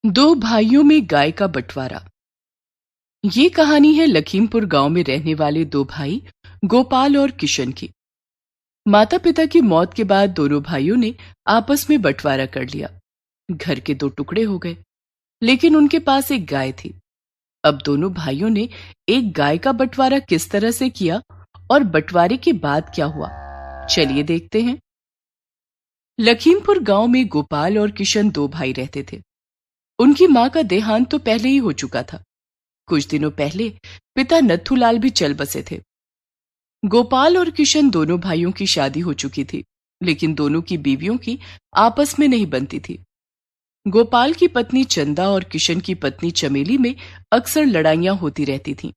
दो भाइयों में गाय का बंटवारा। ये कहानी है लखीमपुर गांव में रहने वाले दो भाई गोपाल और किशन की। माता पिता की मौत के बाद दोनों भाइयों ने आपस में बंटवारा कर लिया। घर के दो टुकड़े हो गए, लेकिन उनके पास एक गाय थी। अब दोनों भाइयों ने एक गाय का बंटवारा किस तरह से किया और बंटवारे के बाद क्या हुआ, चलिए देखते हैं। लखीमपुर गांव में गोपाल और किशन दो भाई रहते थे। उनकी मां का देहांत तो पहले ही हो चुका था। कुछ दिनों पहले पिता नथुलाल भी चल बसे थे। गोपाल और किशन दोनों भाइयों की शादी हो चुकी थी, लेकिन दोनों की बीवियों की आपस में नहीं बनती थी। गोपाल की पत्नी चंदा और किशन की पत्नी चमेली में अक्सर लड़ाइयां होती रहती थीं।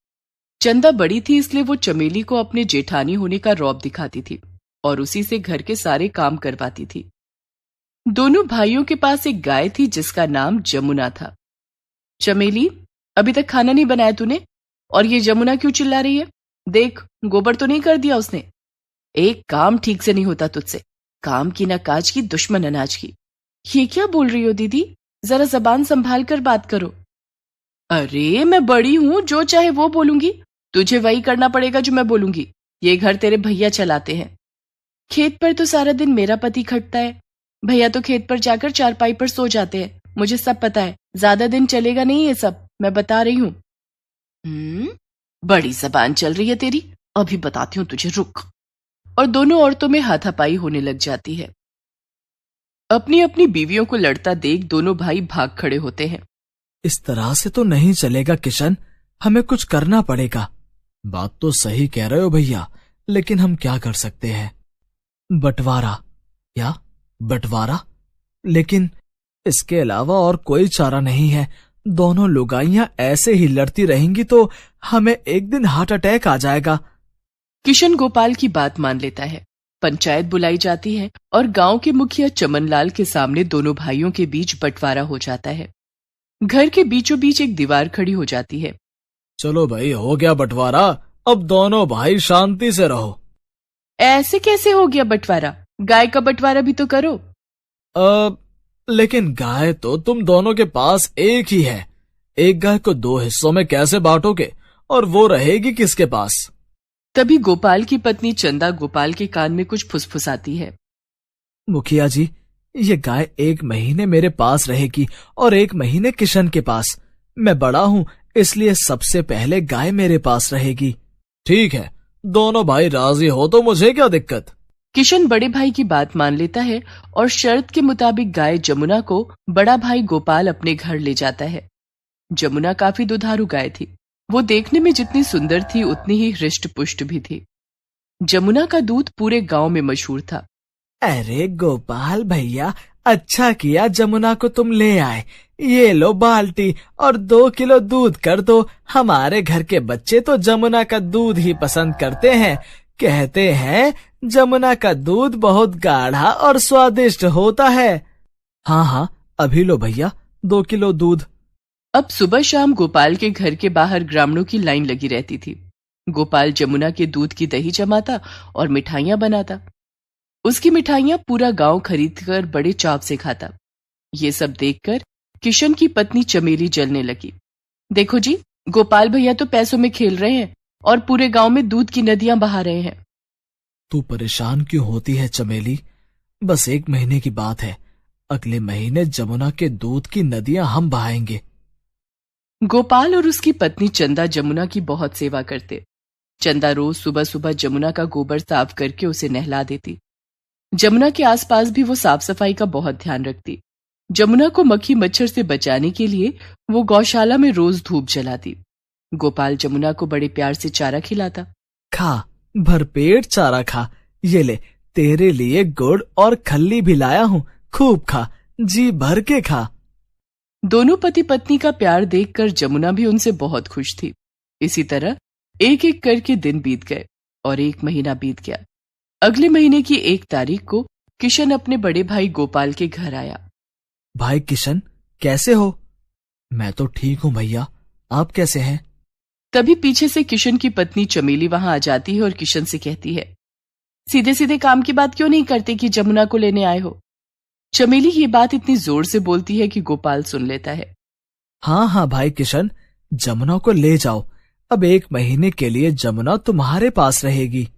चंदा बड़ी थी, इसलिए वो चमेली को अपने जेठानी होने का रौब दिखाती थी और उसी से घर के सारे काम करवाती थी। दोनों भाइयों के पास एक गाय थी जिसका नाम जमुना था। चमेली, अभी तक खाना नहीं बनाया तूने? और ये जमुना क्यों चिल्ला रही है? देख, गोबर तो नहीं कर दिया उसने। एक काम ठीक से नहीं होता तुझसे। काम की ना काज की, दुश्मन अनाज की। ये क्या बोल रही हो दीदी? जरा जबान संभाल कर बात करो। अरे मैं बड़ी हूं, जो चाहे वो बोलूंगी। तुझे वही करना पड़ेगा जो मैं बोलूंगी। ये घर तेरे भैया चलाते हैं। खेत पर तो सारा दिन मेरा पति खटता है। भैया तो खेत पर जाकर चारपाई पर सो जाते हैं। मुझे सब पता है। ज्यादा दिन चलेगा नहीं ये सब, मैं बता रही हूँ। बड़ी जबान चल रही है तेरी, अभी बताती हूँ तुझे, रुक। और दोनों औरतों में हाथापाई होने लग जाती है। अपनी अपनी बीवियों को लड़ता देख दोनों भाई भाग खड़े होते हैं। इस तरह से तो नहीं चलेगा किशन, हमें कुछ करना पड़ेगा। बात तो सही कह रहे हो भैया, लेकिन हम क्या कर सकते हैं? बंटवारा या बंटवारा? लेकिन इसके अलावा और कोई चारा नहीं है। दोनों लुगाइयां ऐसे ही लड़ती रहेंगी तो हमें एक दिन हार्ट अटैक आ जाएगा। किशन गोपाल की बात मान लेता है। पंचायत बुलाई जाती है और गांव के मुखिया चमनलाल के सामने दोनों भाइयों के बीच बंटवारा हो जाता है। घर के बीचों बीच एक दीवार खड़ी हो जाती है। चलो भाई, हो गया बंटवारा, अब दोनों भाई शांति से रहो। ऐसे कैसे हो गया बंटवारा? गाय का बंटवारा भी तो करो। लेकिन गाय तो तुम दोनों के पास एक ही है। एक गाय को दो हिस्सों में कैसे बांटोगे? और वो रहेगी किसके पास? तभी गोपाल की पत्नी चंदा गोपाल के कान में कुछ फुसफुसाती है। मुखिया जी, ये गाय एक महीने मेरे पास रहेगी और एक महीने किशन के पास। मैं बड़ा हूँ, इसलिए सबसे पहले गाय मेरे पास रहेगी। ठीक है, दोनों भाई राजी हो तो मुझे क्या दिक्कत। किशन बड़े भाई की बात मान लेता है और शर्त के मुताबिक गाय जमुना को बड़ा भाई गोपाल अपने घर ले जाता है। जमुना काफी दुधारू गाय थी। वो देखने में जितनी सुंदर थी उतनी ही हृष्ट पुष्ट भी थी। जमुना का दूध पूरे गांव में मशहूर था। अरे गोपाल भैया, अच्छा किया जमुना को तुम ले आए। ये लो बाल्टी और 2 किलो दूध कर दो। हमारे घर के बच्चे तो जमुना का दूध ही पसंद करते हैं। कहते हैं जमुना का दूध बहुत गाढ़ा और स्वादिष्ट होता है। हाँ हाँ, अभी लो भैया 2 किलो दूध। अब सुबह शाम गोपाल के घर के बाहर ग्रामीणों की लाइन लगी रहती थी। गोपाल जमुना के दूध की दही जमाता और मिठाइयां बनाता। उसकी मिठाइयां पूरा गांव खरीदकर बड़े चाव से खाता। ये सब देखकर किशन की पत्नी चमेली जलने लगी। देखो जी, गोपाल भैया तो पैसों में खेल रहे हैं और पूरे गांव में दूध की नदियां बहा रहे हैं। तू परेशान क्यों होती है चमेली? बस 1 महीने की बात है। अगले महीने जमुना के दूध की नदियां हम बहाएंगे। गोपाल और उसकी पत्नी चंदा जमुना की बहुत सेवा करते। चंदा रोज सुबह सुबह जमुना का गोबर साफ करके उसे नहला देती। जमुना के आसपास भी वो साफ सफाई का बहुत ध्यान रखती। जमुना को मक्खी मच्छर से बचाने के लिए वो गौशाला में रोज धूप जलाती। गोपाल जमुना को बड़े प्यार से चारा खिलाता। खा, भरपेट चारा खा। ये ले, तेरे लिए गुड़ और खल्ली भी लाया हूँ। खूब खा, जी भर के खा। दोनों पति पत्नी का प्यार देखकर जमुना भी उनसे बहुत खुश थी। इसी तरह एक एक करके दिन बीत गए और 1 महीना बीत गया। अगले महीने की 1 तारीख को किशन अपने बड़े भाई गोपाल के घर आया। भाई किशन, कैसे हो? मैं तो ठीक हूँ भैया, आप कैसे हैं? तभी पीछे से किशन की पत्नी चमेली वहां आ जाती है और किशन से कहती है, सीधे सीधे काम की बात क्यों नहीं करते कि जमुना को लेने आए हो? चमेली ये बात इतनी जोर से बोलती है कि गोपाल सुन लेता है। हाँ हाँ भाई किशन, जमुना को ले जाओ। अब 1 महीने के लिए जमुना तुम्हारे पास रहेगी।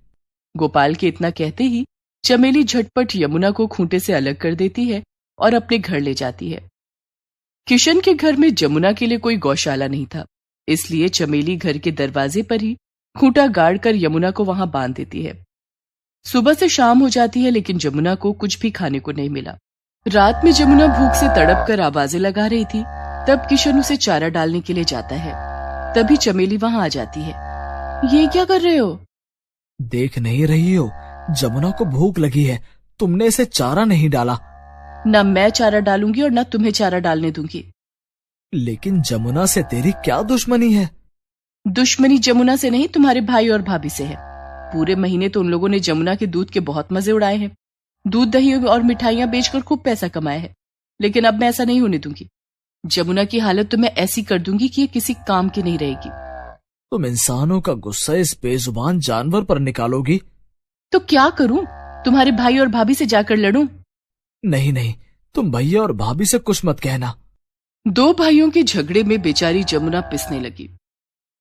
गोपाल के इतना कहते ही चमेली झटपट यमुना को खूंटे से अलग कर देती है और अपने घर ले जाती है। किशन के घर में जमुना के लिए कोई गौशाला नहीं था, इसलिए चमेली घर के दरवाजे पर ही खूंटा गाड़ कर यमुना को वहां बांध देती है। सुबह से शाम हो जाती है, लेकिन जमुना को कुछ भी खाने को नहीं मिला। रात में जमुना भूख से तड़प कर आवाजें लगा रही थी। तब किशन उसे चारा डालने के लिए जाता है। तभी चमेली वहां आ जाती है। ये क्या कर रहे हो? देख नहीं रही हो, जमुना को भूख लगी है, तुमने इसे चारा नहीं डाला। न मैं चारा डालूंगी और न तुम्हें चारा डालने दूंगी। लेकिन जमुना से तेरी क्या दुश्मनी है? दुश्मनी जमुना से नहीं, तुम्हारे भाई और भाभी से है। पूरे महीने तो उन लोगों ने जमुना के दूध के बहुत मजे उड़ाए हैं। दूध, दही और मिठाइयां बेचकर खूब पैसा कमाया है। लेकिन अब मैं ऐसा नहीं होने दूंगी। जमुना की हालत तो मैं ऐसी कर दूंगी कि ये किसी काम की नहीं रहेगी। तुम इंसानों का गुस्सा इस बेजुबान जानवर पर निकालोगी? तो क्या करूं? तुम्हारे भाई और भाभी से जाकर लड़ूं? नहीं नहीं, तुम भैया और भाभी से कुछ मत कहना। 2 भाइयों के झगड़े में बेचारी जमुना पिसने लगी।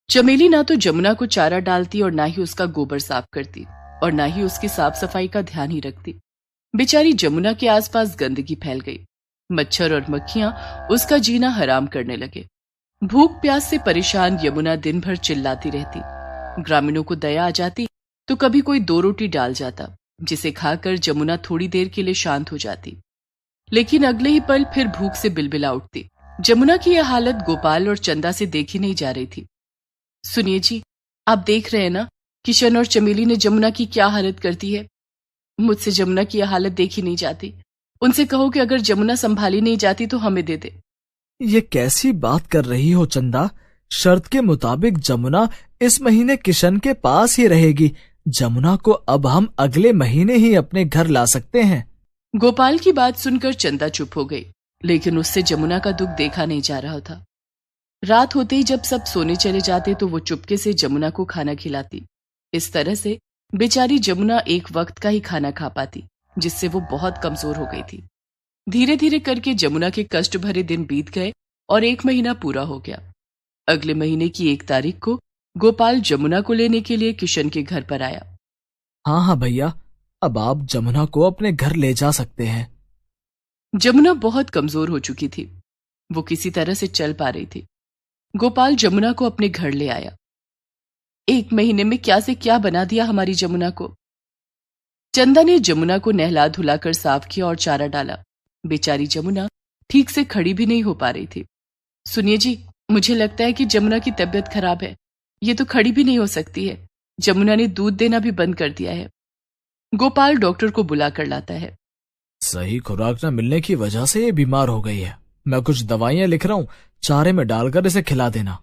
चमेली ना तो जमुना को चारा डालती और ना ही उसका गोबर साफ करती और ना ही उसकी साफ सफाई का ध्यान ही रखती। बेचारी जमुना के आसपास गंदगी फैल गई। मच्छर और मक्खियां उसका जीना हराम करने लगे। भूख प्यास से परेशान यमुना दिन भर चिल्लाती रहती। ग्रामीणों को दया आ जाती तो कभी कोई 2 रोटी डाल जाता, जिसे खाकर जमुना थोड़ी देर के लिए शांत हो जाती। लेकिन अगले ही पल फिर भूख से बिलबिला उठती। जमुना की यह हालत गोपाल और चंदा से देखी नहीं जा रही थी। सुनिए जी, आप देख रहे हैं ना, किशन और चमेली ने जमुना की क्या हालत कर दी है। मुझसे जमुना की यह हालत देखी नहीं जाती। उनसे कहो कि अगर जमुना संभाली नहीं जाती तो हमें दे दे। ये कैसी बात कर रही हो चंदा? शर्त के मुताबिक जमुना इस महीने किशन के पास ही रहेगी। जमुना को अब हम अगले महीने ही अपने घर ला सकते हैं। गोपाल की बात सुनकर चंदा चुप हो गई, लेकिन उससे जमुना का दुख देखा नहीं जा रहा था। रात होते ही जब सब सोने चले जाते तो वो चुपके से जमुना को खाना खिलाती। इस तरह से बेचारी जमुना एक वक्त का ही खाना खा पाती, जिससे वो बहुत कमजोर हो गई थी। धीरे धीरे करके जमुना के कष्ट भरे दिन बीत गए और 1 महीना पूरा हो गया। अगले महीने की 1 तारीख को गोपाल जमुना को लेने के लिए किशन के घर पर आया। हाँ हाँ भैया, अब आप जमुना को अपने घर ले जा सकते हैं। जमुना बहुत कमजोर हो चुकी थी। वो किसी तरह से चल पा रही थी। गोपाल जमुना को अपने घर ले आया। 1 महीने में क्या से क्या बना दिया हमारी जमुना को। चंदा ने जमुना को नहला धुलाकर साफ किया और चारा डाला। बेचारी जमुना ठीक से खड़ी भी नहीं हो पा रही थी। सुनिए जी, मुझे लगता है कि जमुना की तबीयत खराब है। ये तो खड़ी भी नहीं हो सकती है। जमुना ने दूध देना भी बंद कर दिया है। गोपाल डॉक्टर को बुलाकर लाता है। सही खुराक न मिलने की वजह से ये बीमार हो गई है। मैं कुछ दवाइयां लिख रहा हूँ, चारे में डालकर इसे खिला देना।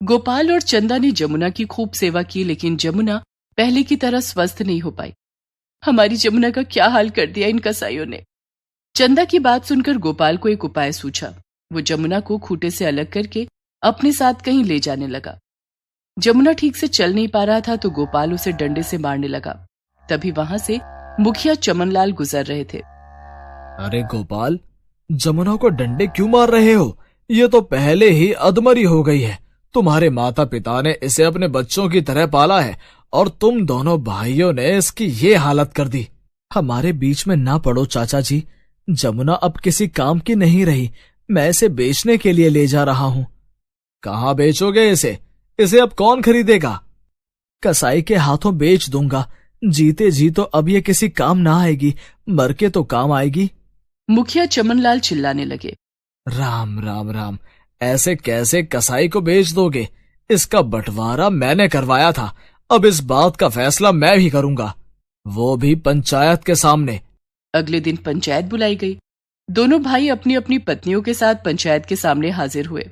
गोपाल और चंदा ने जमुना की खूब सेवा की, लेकिन जमुना पहले की तरह स्वस्थ नहीं हो पाई। हमारी जमुना का क्या हाल कर दिया इन कसाईयों ने। चंदा की बात सुनकर गोपाल को एक उपाय सूझा। वो जमुना को खूंटे से अलग करके अपने साथ कहीं ले जाने लगा। जमुना ठीक से चल नहीं पा रहा था तो गोपाल उसे डंडे से मारने लगा। तभी वहां से मुखिया चमनलाल गुजर रहे थे। अरे गोपाल, जमुना को डंडे क्यों मार रहे हो? ये तो पहले ही अधमरी हो गई है। तुम्हारे माता पिता ने इसे अपने बच्चों की तरह पाला है और तुम दोनों भाइयों ने इसकी ये हालत कर दी। हमारे बीच में ना पड़ो चाचा जी। जमुना अब किसी काम की नहीं रही। मैं इसे बेचने के लिए ले जा रहा हूँ। कहाँ बेचोगे इसे? इसे अब कौन खरीदेगा? कसाई के हाथों बेच दूंगा। जीते जी तो अब ये किसी काम ना आएगी, मर के तो काम आएगी। मुखिया चमनलाल चिल्लाने लगे। राम राम राम, ऐसे कैसे कसाई को बेच दोगे? इसका बंटवारा मैंने करवाया था। अब इस बात का फैसला मैं भी करूंगा, वो भी पंचायत के सामने। अगले दिन पंचायत बुलाई गई। दोनों भाई अपनी अपनी पत्नियों के साथ पंचायत के सामने हाजिर हुए।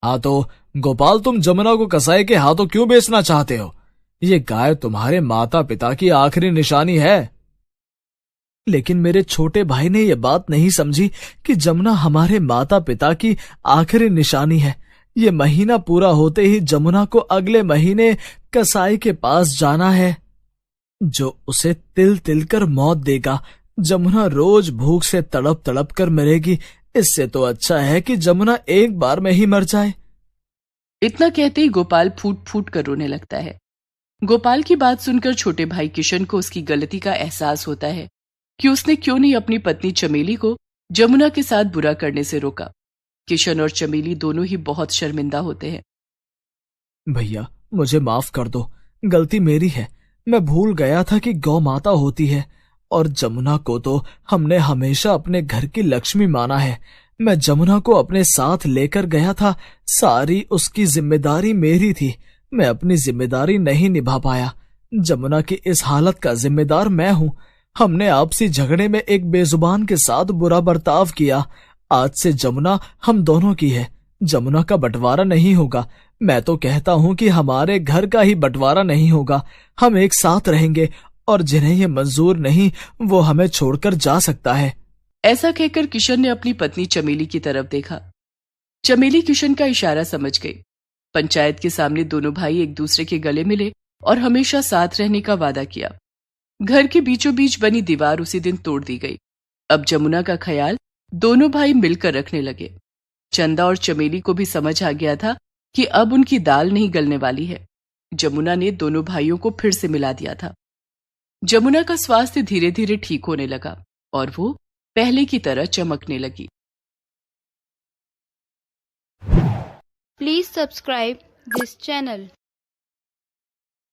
हाँ तो गोपाल, तुम जमुना को कसाई के हाथों क्यों बेचना चाहते हो? ये गाय तुम्हारे माता पिता की आखिरी निशानी है। लेकिन मेरे छोटे भाई ने यह बात नहीं समझी कि जमुना हमारे माता पिता की आखिरी निशानी है। ये महीना पूरा होते ही जमुना को अगले महीने कसाई के पास जाना है, जो उसे तिल तिल कर मौत देगा। जमुना रोज भूख से तड़प तड़प कर मरेगी। इससे तो अच्छा है कि जमुना एक बार में ही मर जाए। इतना कहते ही गोपाल फूट फूट कर रोने लगता है। गोपाल की बात सुनकर छोटे भाई किशन को उसकी गलती का एहसास होता है कि उसने क्यों नहीं अपनी पत्नी चमेली को जमुना के साथ बुरा करने से रोका। किशन और चमेली दोनों ही बहुत शर्मिंदा होते हैं। भैया मुझे माफ कर दो, गलती मेरी है। मैं भूल गया था कि गौ माता होती है और जमुना को तो हमने हमेशा अपने घर की लक्ष्मी माना है। मैं जमुना को अपने साथ लेकर गया था, सारी उसकी जिम्मेदारी मेरी थी। मैं अपनी जिम्मेदारी नहीं निभा पाया। जमुना की इस हालत का जिम्मेदार मैं हूँ। हमने आपसी झगड़े में एक बेजुबान के साथ बुरा बर्ताव किया। आज से जमुना हम दोनों की है। जमुना का बंटवारा नहीं होगा। मैं तो कहता हूँ कि हमारे घर का ही बंटवारा नहीं होगा। हम एक साथ रहेंगे और जिन्हें ये मंजूर नहीं वो हमें छोड़कर जा सकता है। ऐसा कहकर किशन ने अपनी पत्नी चमेली की तरफ देखा। चमेली किशन का इशारा समझ गई। पंचायत के सामने दोनों भाई एक दूसरे के गले मिले और हमेशा साथ रहने का वादा किया। घर के बीचों बीच बनी दीवार उसी दिन तोड़ दी गई। अब जमुना का ख्याल दोनों भाई मिलकर रखने लगे। चंदा और चमेली को भी समझ आ गया था कि अब उनकी दाल नहीं गलने वाली है। जमुना ने दोनों भाइयों को फिर से मिला दिया था। जमुना का स्वास्थ्य धीरे धीरे ठीक होने लगा और वो पहले की तरह चमकने लगी। Please subscribe this channel.